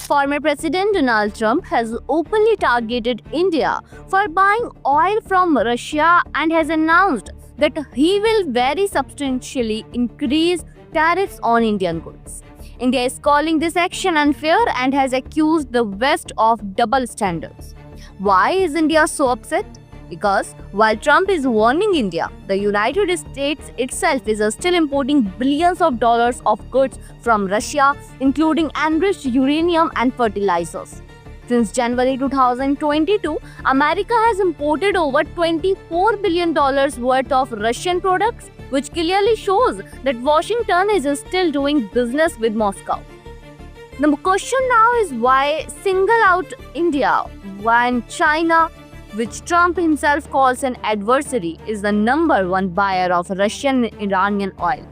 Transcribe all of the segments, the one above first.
Former President Donald Trump has openly targeted India for buying oil from Russia and has announced that he will very substantially increase tariffs on Indian goods. India is calling this action unfair and has accused the West of double standards. Why is India so upset? Because while Trump is warning India, the United States itself is still importing billions of dollars of goods from Russia, including enriched uranium and fertilizers. Since January 2022, America has imported over $24 billion worth of Russian products, which clearly shows that Washington is still doing business with Moscow. The question now is why single out India when China, which Trump himself calls an adversary, is the number one buyer of Russian Iranian oil.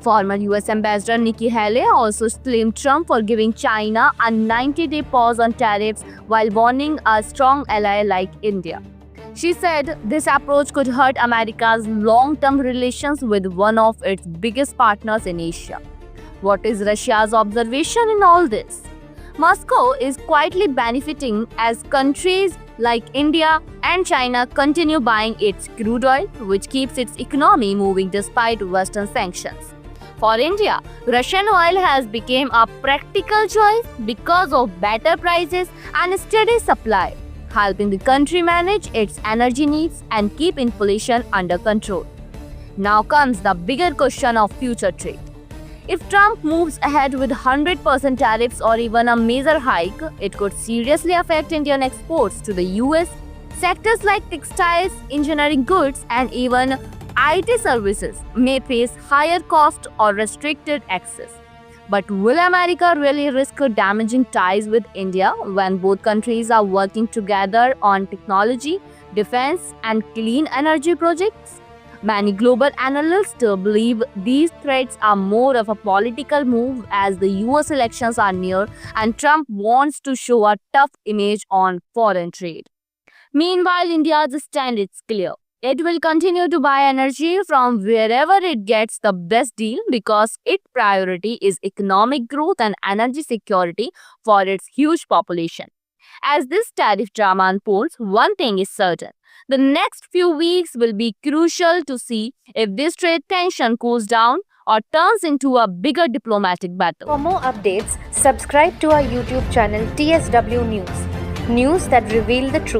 Former US Ambassador Nikki Haley also blamed Trump for giving China a 90-day pause on tariffs while warning a strong ally like India. She said this approach could hurt America's long-term relations with one of its biggest partners in Asia. What is Russia's observation in all this? Moscow is quietly benefiting as countries like India and China continue buying its crude oil, which keeps its economy moving despite Western sanctions. For India, Russian oil has become a practical choice because of better prices and steady supply, helping the country manage its energy needs and keep inflation under control. Now comes the bigger question of future trade. If Trump moves ahead with 100% tariffs or even a major hike, it could seriously affect Indian exports to the US. Sectors like textiles, engineering goods, and even IT services may face higher cost or restricted access. But will America really risk damaging ties with India when both countries are working together on technology, defense, and clean energy projects? Many global analysts believe these threats are more of a political move as the US elections are near and Trump wants to show a tough image on foreign trade. Meanwhile, India's stand is clear. It will continue to buy energy from wherever it gets the best deal because its priority is economic growth and energy security for its huge population. As this tariff drama unfolds, one thing is certain. The next few weeks will be crucial to see if this trade tension cools down or turns into a bigger diplomatic battle. For more updates, subscribe to our YouTube channel TSW News. News that reveal the truth.